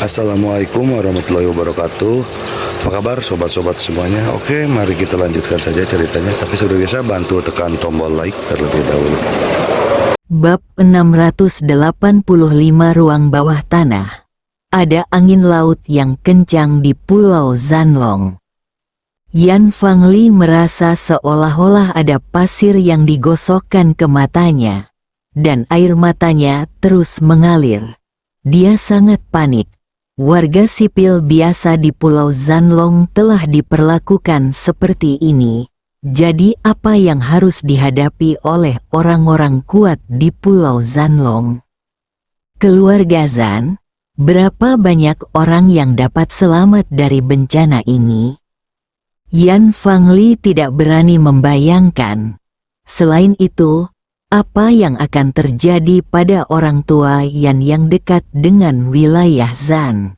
Assalamualaikum warahmatullahi wabarakatuh. Apa kabar sobat-sobat semuanya? Oke, mari kita lanjutkan saja ceritanya. Tapi seperti biasa bantu tekan tombol like terlebih dahulu. Bab 685 Ruang Bawah Tanah. Ada angin laut yang kencang di Pulau Zanlong. Yan Fangli merasa seolah-olah ada pasir yang digosokkan ke matanya, dan air matanya terus mengalir. Dia sangat panik. Warga sipil biasa di Pulau Zanlong telah diperlakukan seperti ini. Jadi apa yang harus dihadapi oleh orang-orang kuat di Pulau Zanlong? Keluarga Zan, berapa banyak orang yang dapat selamat dari bencana ini? Yan Fangli tidak berani membayangkan. Selain itu, apa yang akan terjadi pada orang tua Yan yang dekat dengan wilayah Zan?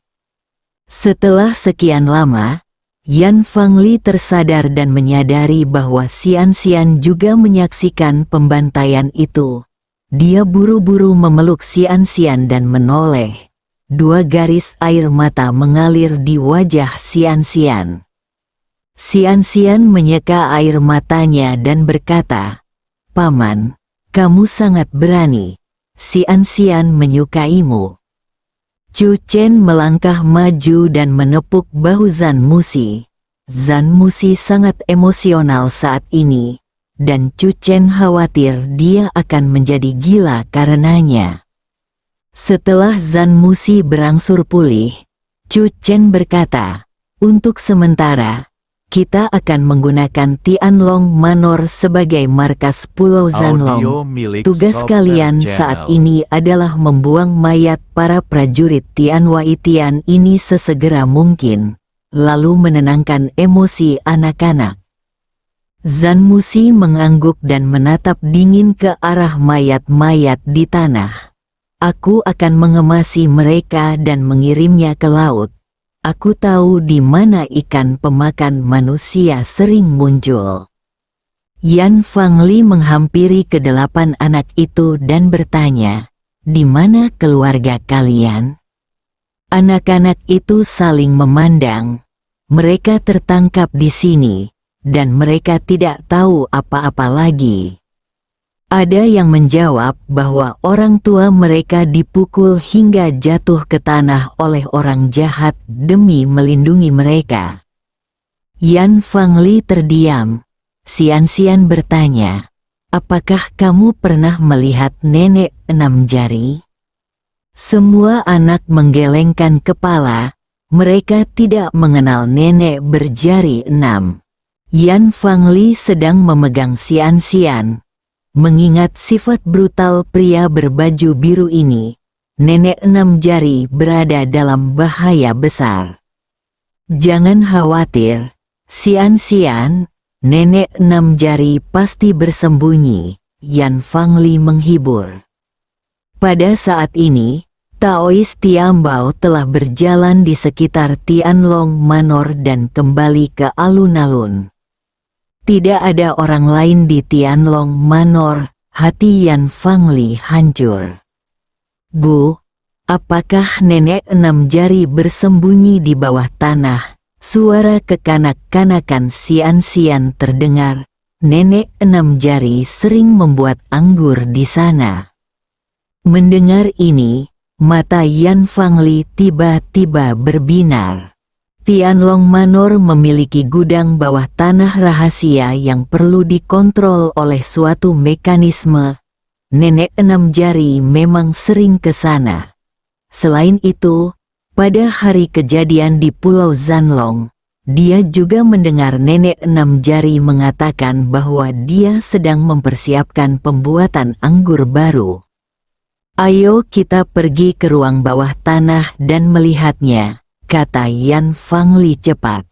Setelah sekian lama, Yan Fangli tersadar dan menyadari bahwa Xian juga menyaksikan pembantaian itu. Dia buru-buru memeluk Xian dan menoleh. Dua garis air mata mengalir di wajah Xian. Xian menyeka air matanya dan berkata, "Paman, kamu sangat berani. Xian menyukaimu." Chu Chen melangkah maju dan menepuk bahu Zan Musi. Zan Musi sangat emosional saat ini, dan Chu Chen khawatir dia akan menjadi gila karenanya. Setelah Zan Musi berangsur pulih, Chu Chen berkata, "Untuk sementara, kita akan menggunakan Tianlong Manor sebagai markas Pulau Zanlong. Tugas kalian saat ini adalah membuang mayat para prajurit Tianwai Tian ini sesegera mungkin, lalu menenangkan emosi anak-anak." Zan Musi mengangguk dan menatap dingin ke arah mayat-mayat di tanah. "Aku akan mengemasi mereka dan mengirimnya ke laut. Aku tahu di mana ikan pemakan manusia sering muncul." Yan Fangli menghampiri kedelapan anak itu dan bertanya, "Di mana keluarga kalian?" Anak-anak itu saling memandang. Mereka tertangkap di sini, dan mereka tidak tahu apa-apa lagi. Ada yang menjawab bahwa orang tua mereka dipukul hingga jatuh ke tanah oleh orang jahat demi melindungi mereka. Yan Fangli terdiam. Xian bertanya, "Apakah kamu pernah melihat nenek 6 jari?" Semua anak menggelengkan kepala. Mereka tidak mengenal nenek berjari 6. Yan Fangli sedang memegang Xian. Mengingat sifat brutal pria berbaju biru ini, nenek 6 jari berada dalam bahaya besar. "Jangan khawatir, Xian, nenek 6 jari pasti bersembunyi," Yan Fangli menghibur. Pada saat ini, Taois Tiambao telah berjalan di sekitar Tianlong Manor dan kembali ke alun-alun. Tidak ada orang lain di Tianlong Manor. Hati Yan Fangli hancur. "Bu, apakah nenek 6 jari bersembunyi di bawah tanah?" Suara kekanak-kanakan Xian terdengar. "Nenek 6 jari sering membuat anggur di sana." Mendengar ini, mata Yan Fangli tiba-tiba berbinar. Tianlong Manor memiliki gudang bawah tanah rahasia yang perlu dikontrol oleh suatu mekanisme. Nenek 6 jari memang sering ke sana. Selain itu, pada hari kejadian di Pulau Zanlong, dia juga mendengar nenek 6 jari mengatakan bahwa dia sedang mempersiapkan pembuatan anggur baru. "Ayo kita pergi ke ruang bawah tanah dan melihatnya," kata Yan Fangli cepat.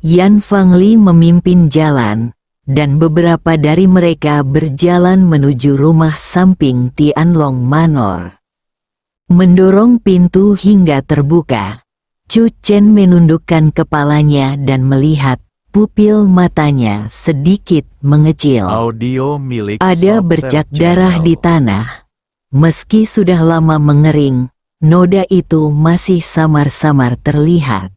Yan Fangli memimpin jalan, dan beberapa dari mereka berjalan menuju rumah samping Tianlong Manor. Mendorong pintu hingga terbuka, Chu Chen menundukkan kepalanya dan melihat pupil matanya sedikit mengecil. Ada bercak darah di tanah. Meski sudah lama mengering, noda itu masih samar-samar terlihat.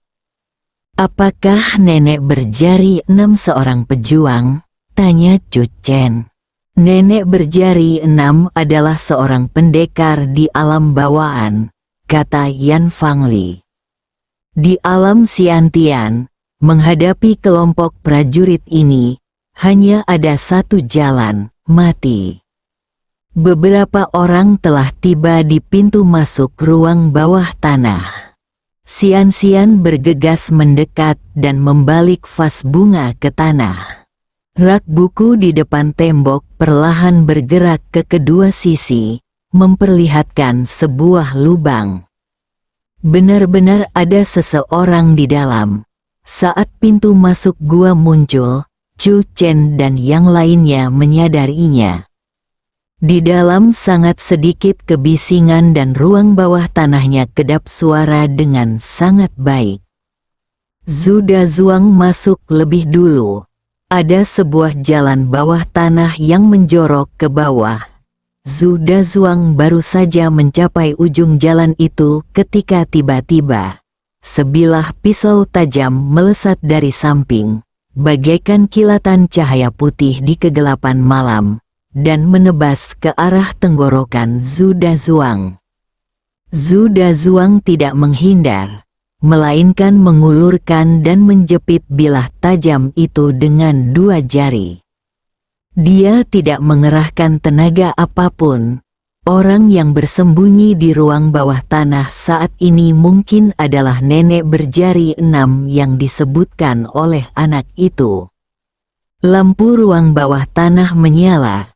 Apakah nenek berjari 6 seorang pejuang? Tanya Chu Chen. Nenek berjari 6 adalah seorang pendekar di alam bawaan, kata Yan Fangli. Di alam Xiantian, menghadapi kelompok prajurit ini, hanya ada satu jalan, mati. Beberapa orang telah tiba di pintu masuk ruang bawah tanah. Xian bergegas mendekat dan membalik vas bunga ke tanah. Rak buku di depan tembok perlahan bergerak ke kedua sisi, memperlihatkan sebuah lubang. Benar-benar ada seseorang di dalam. Saat pintu masuk gua muncul, Chu Chen dan yang lainnya menyadarinya. Di dalam sangat sedikit kebisingan dan ruang bawah tanahnya kedap suara dengan sangat baik. Zhu Dazuang masuk lebih dulu. Ada sebuah jalan bawah tanah yang menjorok ke bawah. Zhu Dazuang baru saja mencapai ujung jalan itu ketika tiba-tiba sebilah pisau tajam melesat dari samping, bagaikan kilatan cahaya putih di kegelapan malam, dan menebas ke arah tenggorokan Zhu Dazuang. Zhu Dazuang tidak menghindar, melainkan mengulurkan dan menjepit bilah tajam itu dengan 2 jari. Dia tidak mengerahkan tenaga apapun. Orang yang bersembunyi di ruang bawah tanah saat ini mungkin adalah nenek berjari 6 yang disebutkan oleh anak itu. Lampu ruang bawah tanah menyala.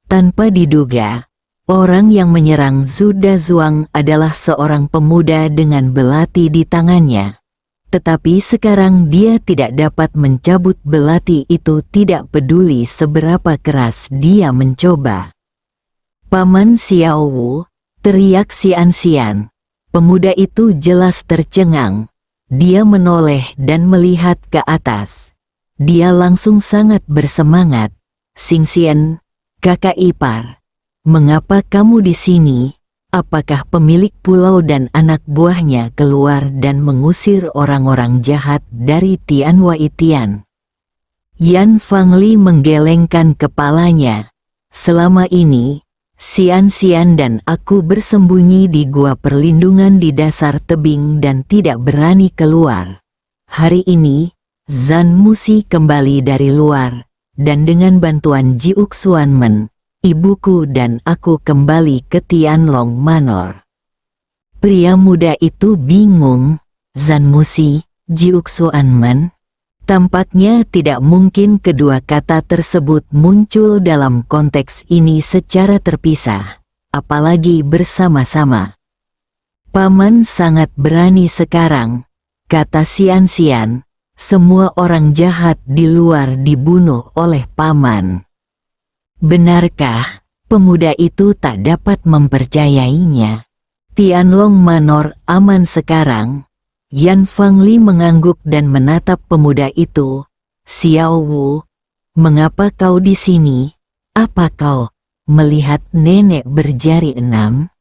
Tanpa diduga, orang yang menyerang Zhu Dazuang adalah seorang pemuda dengan belati di tangannya. Tetapi sekarang dia tidak dapat mencabut belati itu, tidak peduli seberapa keras dia mencoba. Paman Xiao Wu, teriak Xian. Pemuda itu jelas tercengang. Dia menoleh dan melihat ke atas. Dia langsung sangat bersemangat. Xingxian, kakak ipar, mengapa kamu di sini? Apakah pemilik pulau dan anak buahnya keluar dan mengusir orang-orang jahat dari Tianwaitian? Yan Fangli menggelengkan kepalanya. Selama ini, Xian dan aku bersembunyi di gua perlindungan di dasar tebing dan tidak berani keluar. Hari ini, Zhan Musi kembali dari luar, dan dengan bantuan Jiuk Xuanmen, ibuku dan aku kembali ke Tianlong Manor. Pria muda itu bingung. Zhan Musi, Jiuk Xuanmen? Tampaknya tidak mungkin kedua kata tersebut muncul dalam konteks ini secara terpisah, apalagi bersama-sama. Paman sangat berani sekarang, kata Xian. Semua orang jahat di luar dibunuh oleh paman. Benarkah? Pemuda itu tak dapat mempercayainya. Tianlong Manor aman sekarang. Yan Fangli mengangguk dan menatap pemuda itu. Xiao Wu, mengapa kau di sini? Apa kau melihat nenek berjari 6?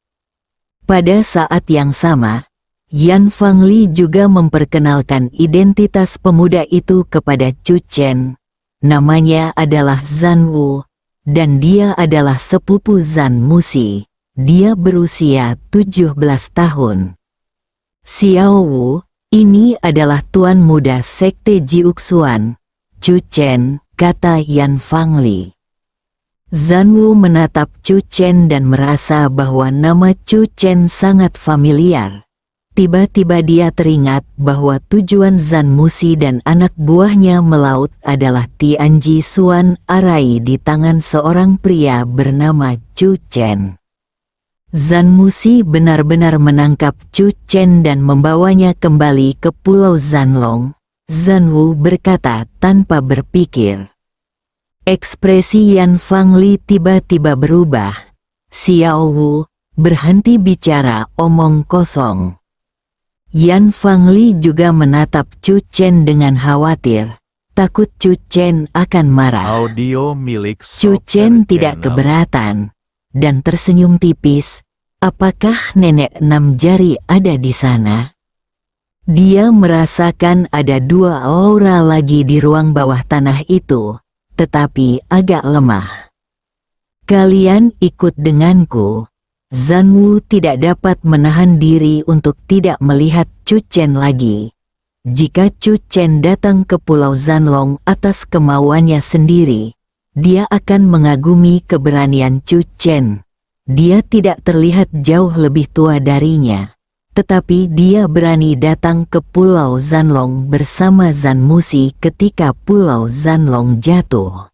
Pada saat yang sama, Yan Fangli juga memperkenalkan identitas pemuda itu kepada Chu Chen. Namanya adalah Zhan Wu, dan dia adalah sepupu Zhan Musi. Dia berusia 17 tahun. Xiao Wu, ini adalah tuan muda sekte Jiuxuan. Chu Chen, kata Yan Fangli. Zhan Wu menatap Chu Chen dan merasa bahwa nama Chu Chen sangat familiar. Tiba-tiba dia teringat bahwa tujuan Zhan Musi dan anak buahnya melaut adalah Tianji Xuan Arai di tangan seorang pria bernama Chu Chen. Zhan Musi benar-benar menangkap Chu Chen dan membawanya kembali ke Pulau Zanlong. Zhan Wu berkata tanpa berpikir. Ekspresi Yan Fangli tiba-tiba berubah. Xiao Wu, berhenti bicara omong kosong. Yan Fangli juga menatap Chu Chen dengan khawatir. Takut Chu Chen akan marah. Audio milik Chu Software Chen tidak Channel. keberatan, dan tersenyum tipis. apakah nenek 6 jari ada di sana? Dia merasakan ada 2 aura lagi di ruang bawah tanah itu, tetapi agak lemah. Kalian ikut denganku. Zanwu tidak dapat menahan diri untuk tidak melihat Chu Chen lagi. Jika Chu Chen datang ke Pulau Zanlong atas kemauannya sendiri, dia akan mengagumi keberanian Chu Chen. Dia tidak terlihat jauh lebih tua darinya, tetapi dia berani datang ke Pulau Zanlong bersama Zan Musi ketika Pulau Zanlong jatuh.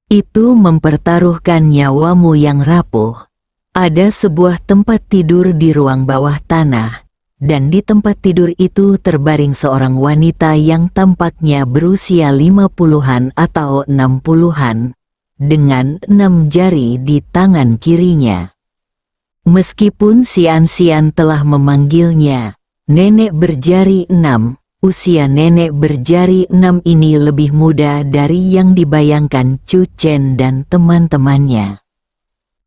Itu mempertaruhkan nyawamu yang rapuh. Ada sebuah tempat tidur di ruang bawah tanah, dan di tempat tidur itu terbaring seorang wanita yang tampaknya berusia 50-an atau 60-an, dengan 6 jari di tangan kirinya. Meskipun Xian telah memanggilnya nenek berjari 6, usia nenek berjari 6 ini lebih muda dari yang dibayangkan Chu Chen dan teman-temannya.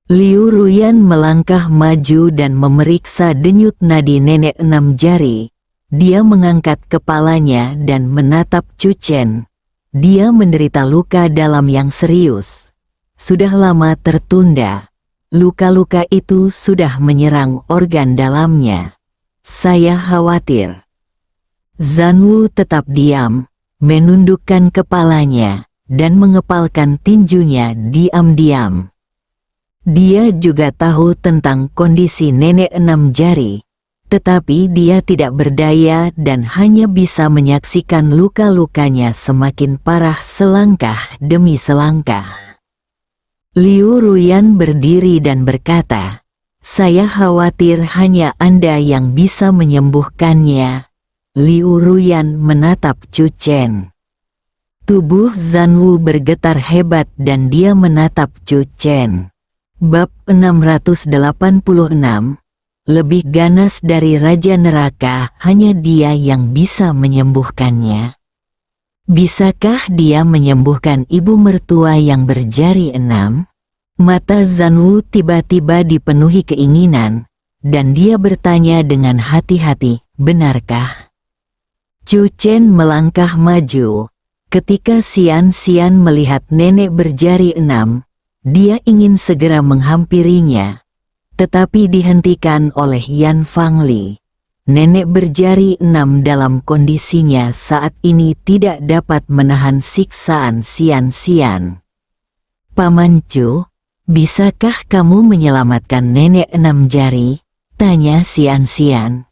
Liu Ruyan melangkah maju dan memeriksa denyut nadi nenek 6 jari. Dia mengangkat kepalanya dan menatap Chu Chen. Dia menderita luka dalam yang serius. Sudah lama tertunda. Luka-luka itu sudah menyerang organ dalamnya. Saya khawatir. Zanwu tetap diam, menundukkan kepalanya, dan mengepalkan tinjunya diam-diam. Dia juga tahu tentang kondisi nenek 6 jari, tetapi dia tidak berdaya dan hanya bisa menyaksikan luka-lukanya semakin parah selangkah demi selangkah. Liu Ruyan berdiri dan berkata, "Saya khawatir hanya Anda yang bisa menyembuhkannya." Liu Ruyan menatap Chu Chen. Tubuh Zanwu bergetar hebat dan dia menatap Chu Chen. Bab 686, lebih ganas dari Raja Neraka, hanya dia yang bisa menyembuhkannya. Bisakah dia menyembuhkan ibu mertua yang berjari 6? Mata Zanwu tiba-tiba dipenuhi keinginan, dan dia bertanya dengan hati-hati, benarkah? Chu Chen melangkah maju. Ketika Xian melihat nenek berjari 6, dia ingin segera menghampirinya, tetapi dihentikan oleh Yan Fangli. Nenek berjari 6 dalam kondisinya saat ini tidak dapat menahan siksaan Xian. "Paman Chu, bisakah kamu menyelamatkan nenek 6 jari?" tanya Xian.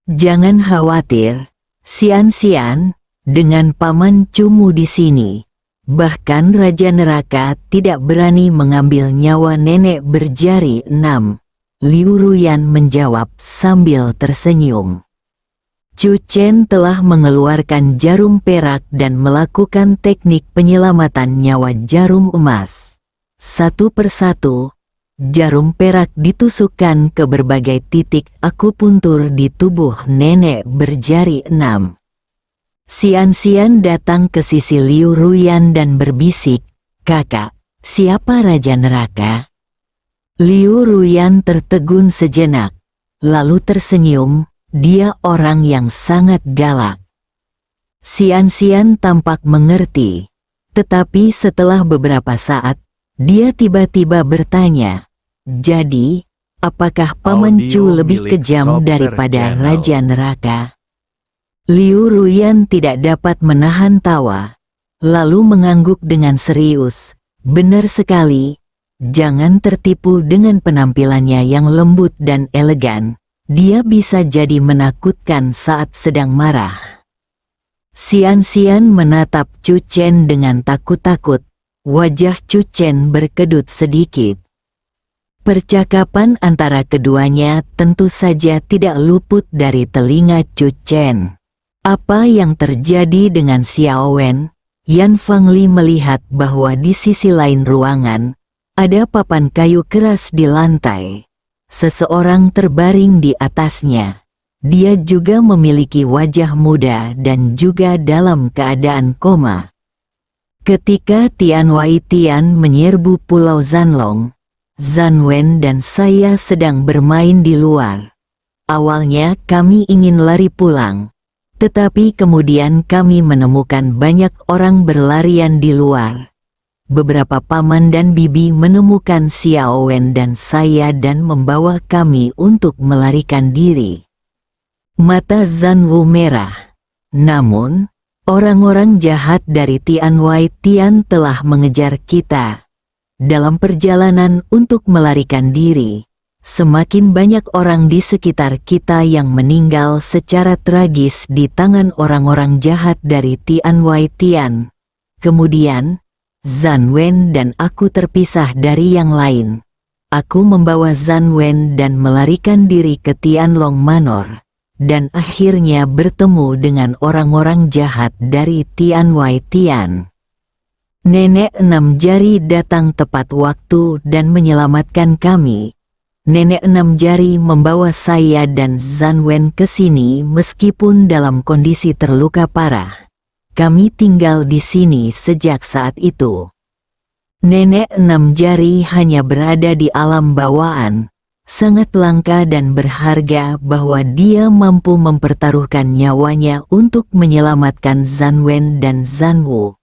"Jangan khawatir, Xian, dengan Paman Chumu di sini. Bahkan Raja Neraka tidak berani mengambil nyawa nenek berjari 6. Liu Ruyan menjawab sambil tersenyum. Chu Chen telah mengeluarkan jarum perak dan melakukan teknik penyelamatan nyawa jarum emas. Satu persatu, jarum perak ditusukkan ke berbagai titik akupuntur di tubuh nenek berjari 6. Xian datang ke sisi Liu Ruyan dan berbisik, "Kakak, siapa Raja Neraka?" Liu Ruyan tertegun sejenak, lalu tersenyum. Dia orang yang sangat galak. Xian tampak mengerti, tetapi setelah beberapa saat, dia tiba-tiba bertanya, "Jadi, apakah Paman Chu lebih kejam daripada Raja Neraka?" Liu Ruyan tidak dapat menahan tawa, lalu mengangguk dengan serius. "Benar sekali, jangan tertipu dengan penampilannya yang lembut dan elegan. Dia bisa jadi menakutkan saat sedang marah." Xian menatap Chu Chen dengan takut-takut. Wajah Chu Chen berkedut sedikit. Percakapan antara keduanya tentu saja tidak luput dari telinga Chu Chen. Apa yang terjadi dengan Xiao Wen? Yan Fangli melihat bahwa di sisi lain ruangan, ada papan kayu keras di lantai. Seseorang terbaring di atasnya. Dia juga memiliki wajah muda dan juga dalam keadaan koma. Ketika Tian Wai Tian menyerbu Pulau Zanlong, Zanwen dan saya sedang bermain di luar. Awalnya kami ingin lari pulang, tetapi kemudian kami menemukan banyak orang berlarian di luar. Beberapa paman dan bibi menemukan Xiao Wen dan saya dan membawa kami untuk melarikan diri. Mata Zanwu merah. Namun, orang-orang jahat dari Tianwai Tian telah mengejar kita. Dalam perjalanan untuk melarikan diri, semakin banyak orang di sekitar kita yang meninggal secara tragis di tangan orang-orang jahat dari Tianwai Tian. Kemudian, Zanwen dan aku terpisah dari yang lain. Aku membawa Zanwen dan melarikan diri ke Tianlong Manor, dan akhirnya bertemu dengan orang-orang jahat dari Tianwai Tian. Nenek Enam Jari datang tepat waktu dan menyelamatkan kami. Nenek Enam Jari membawa saya dan Zanwen ke sini meskipun dalam kondisi terluka parah. Kami tinggal di sini sejak saat itu. Nenek Enam Jari hanya berada di alam bawaan, sangat langka dan berharga bahwa dia mampu mempertaruhkan nyawanya untuk menyelamatkan Zanwen dan Zanwu.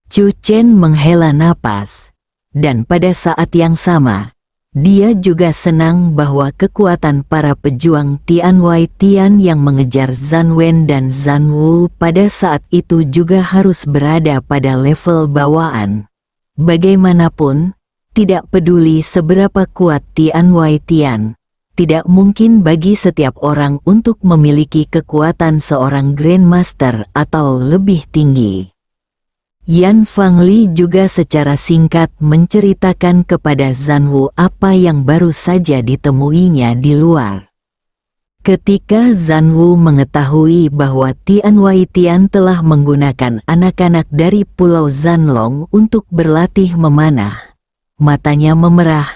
Chu Chen menghela napas, dan pada saat yang sama, dia juga senang bahwa kekuatan para pejuang Tianwai Tian yang mengejar Zanwen dan Zanwu pada saat itu juga harus berada pada level bawaan. Bagaimanapun, tidak peduli seberapa kuat Tianwai Tian, tidak mungkin bagi setiap orang untuk memiliki kekuatan seorang Grandmaster atau lebih tinggi. Yan Fangli juga secara singkat menceritakan kepada Zanwu apa yang baru saja ditemuinya di luar. Ketika Zanwu mengetahui bahwa Tianwai Tian telah menggunakan anak-anak dari Pulau Zanlong untuk berlatih memanah, matanya memerah,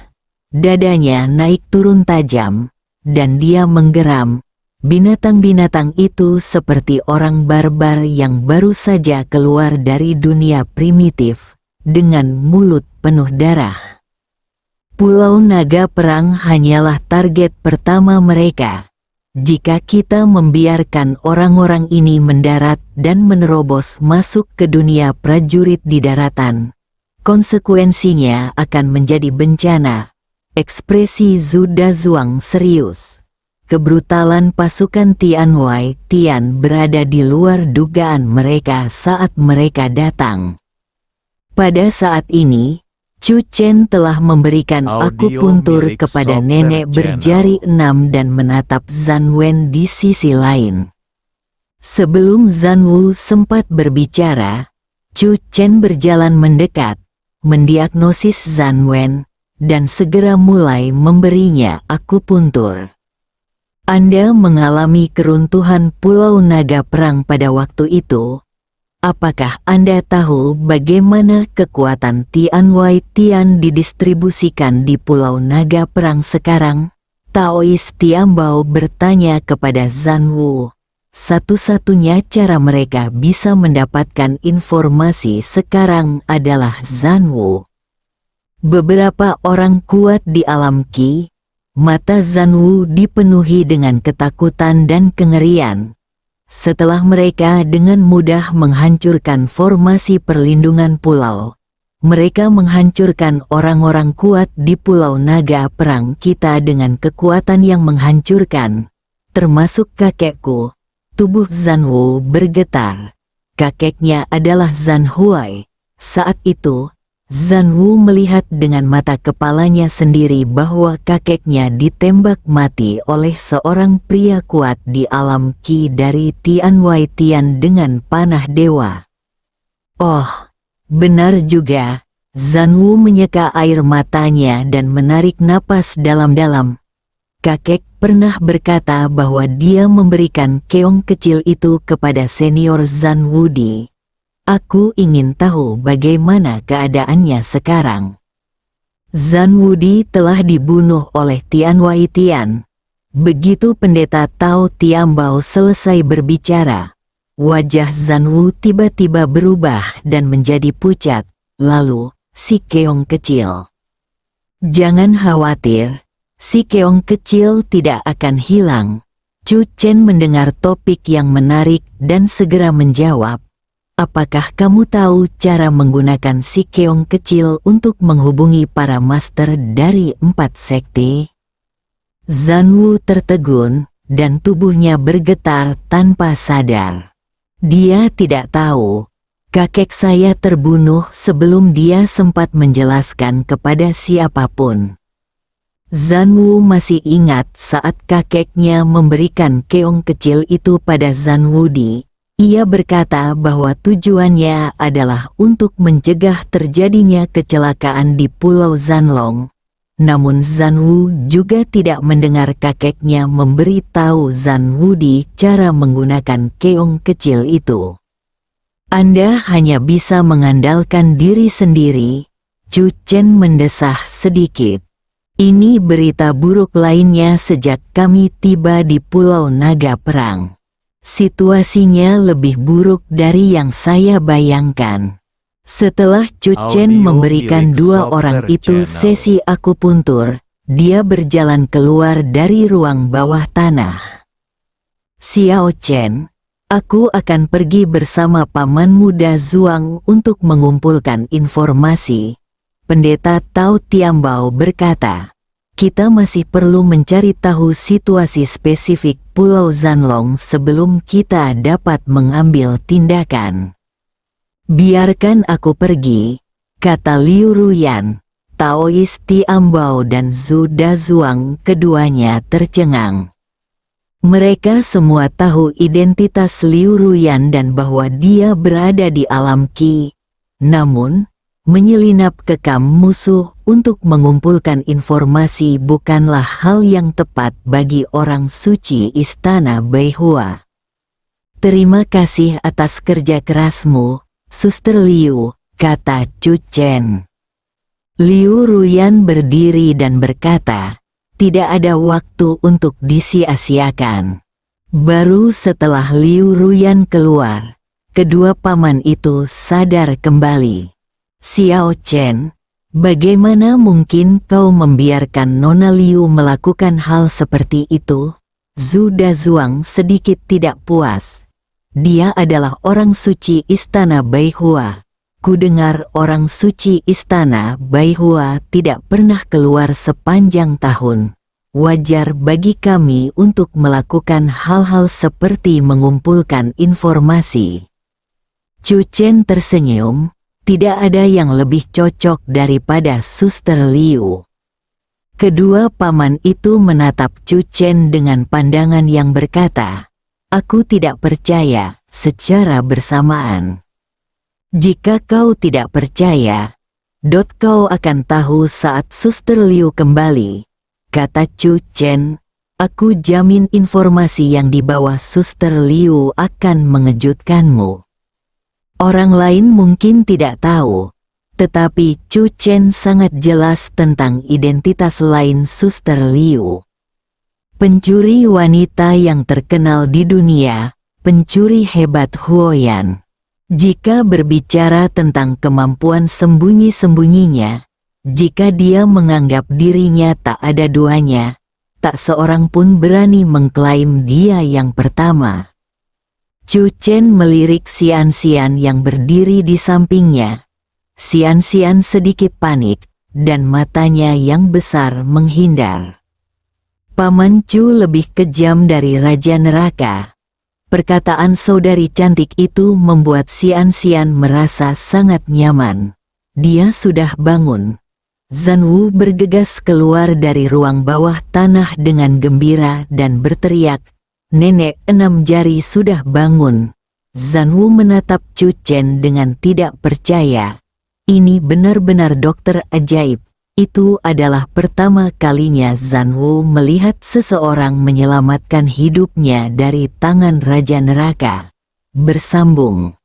dadanya naik turun tajam, dan dia menggeram. Binatang-binatang itu seperti orang barbar yang baru saja keluar dari dunia primitif, dengan mulut penuh darah. Pulau Naga Perang hanyalah target pertama mereka. Jika kita membiarkan orang-orang ini mendarat dan menerobos masuk ke dunia prajurit di daratan, konsekuensinya akan menjadi bencana. Ekspresi Zhu Dazuang serius. Kebrutalan pasukan Tianwai Tian berada di luar dugaan mereka saat mereka datang. Pada saat ini, Chu Chen telah memberikan akupuntur kepada nenek berjari 6 dan menatap Zanwen di sisi lain. Sebelum Zanwu sempat berbicara, Chu Chen berjalan mendekat, mendiagnosis Zanwen, dan segera mulai memberinya akupuntur. Anda mengalami keruntuhan Pulau Naga Perang pada waktu itu. Apakah Anda tahu bagaimana kekuatan Tianwai Tian didistribusikan di Pulau Naga Perang sekarang? Taois Tiambao bertanya kepada Zanwu. Satu-satunya cara mereka bisa mendapatkan informasi sekarang adalah Zanwu. Beberapa orang kuat di alam Qi. Mata Zanwu dipenuhi dengan ketakutan dan kengerian. Setelah mereka dengan mudah menghancurkan formasi perlindungan pulau, mereka menghancurkan orang-orang kuat di Pulau Naga Perang kita dengan kekuatan yang menghancurkan, termasuk kakekku. Tubuh Zanwu bergetar. Kakeknya adalah Zan Huai. Saat itu, Zanwu melihat dengan mata kepalanya sendiri bahwa kakeknya ditembak mati oleh seorang pria kuat di alam Qi dari Tianwai Tian dengan panah dewa. Oh, benar juga. Zanwu menyeka air matanya dan menarik napas dalam-dalam. Kakek pernah berkata bahwa dia memberikan keong kecil itu kepada senior Zanwudi. Aku ingin tahu bagaimana keadaannya sekarang. Zanwudi telah dibunuh oleh Tianwai Tian. Begitu pendeta Tao Tiambao selesai berbicara, wajah Zanwu tiba-tiba berubah dan menjadi pucat. Lalu, si keong kecil. Jangan khawatir, si keong kecil tidak akan hilang. Chu Chen mendengar topik yang menarik dan segera menjawab, apakah kamu tahu cara menggunakan si keong kecil untuk menghubungi para master dari 4 sekte? Zanwu tertegun, dan tubuhnya bergetar tanpa sadar. Dia tidak tahu. Kakek saya terbunuh sebelum dia sempat menjelaskan kepada siapapun. Zanwu masih ingat saat kakeknya memberikan keong kecil itu pada Zanwudi. Ia berkata bahwa tujuannya adalah untuk mencegah terjadinya kecelakaan di Pulau Zanlong. Namun Zanwu juga tidak mendengar kakeknya memberi tahu Zanwudi cara menggunakan keong kecil itu. Anda hanya bisa mengandalkan diri sendiri, Chu Chen mendesah sedikit. Ini berita buruk lainnya sejak kami tiba di Pulau Naga Perang. Situasinya lebih buruk dari yang saya bayangkan. Setelah Chu Chen memberikan 2 orang itu sesi akupuntur, dia berjalan keluar dari ruang bawah tanah. Xiao Chen, aku akan pergi bersama Paman Muda Zuang untuk mengumpulkan informasi. Pendeta Tao Tiambao berkata, kita masih perlu mencari tahu situasi spesifik Pulau Zanlong sebelum kita dapat mengambil tindakan. Biarkan aku pergi, kata Liu Ruyan. Taois Tiambao dan Zhu Dazuang keduanya tercengang. Mereka semua tahu identitas Liu Ruyan dan bahwa dia berada di alam Qi. Namun, menyelinap ke kamp musuh untuk mengumpulkan informasi bukanlah hal yang tepat bagi orang suci Istana Beihua. Terima kasih atas kerja kerasmu, Suster Liu, kata Chu Chen. Liu Ruyan berdiri dan berkata, tidak ada waktu untuk disia-siakan. Baru setelah Liu Ruyan keluar, kedua paman itu sadar kembali. Xiao Chen, bagaimana mungkin kau membiarkan Nona Liu melakukan hal seperti itu? Zhu Dazuang sedikit tidak puas. Dia adalah orang suci Istana Beihua. Kudengar orang suci Istana Beihua tidak pernah keluar sepanjang tahun. Wajar bagi kami untuk melakukan hal-hal seperti mengumpulkan informasi. Chu Chen tersenyum, tidak ada yang lebih cocok daripada Suster Liu. Kedua paman itu menatap Chu Chen dengan pandangan yang berkata, aku tidak percaya, secara bersamaan. Jika kau tidak percaya, kau akan tahu saat Suster Liu kembali, kata Chu Chen. Aku jamin informasi yang dibawa Suster Liu akan mengejutkanmu. Orang lain mungkin tidak tahu, tetapi Chu Chen sangat jelas tentang identitas lain Suster Liu. Pencuri wanita yang terkenal di dunia, pencuri hebat Huoyan. Jika berbicara tentang kemampuan sembunyi-sembunyinya, jika dia menganggap dirinya tak ada duanya, tak seorang pun berani mengklaim dia yang pertama. Chu Chen melirik Xian-Xian yang berdiri di sampingnya. Xian-Xian sedikit panik, dan matanya yang besar menghindar. Paman Chu lebih kejam dari Raja Neraka. Perkataan saudari cantik itu membuat Xian-Xian merasa sangat nyaman. Dia sudah bangun. Zanwu bergegas keluar dari ruang bawah tanah dengan gembira dan berteriak, nenek 6 jari sudah bangun. Zanwu menatap Chu Chen dengan tidak percaya. Ini benar-benar dokter ajaib. Itu adalah pertama kalinya Zanwu melihat seseorang menyelamatkan hidupnya dari tangan Raja Neraka. Bersambung.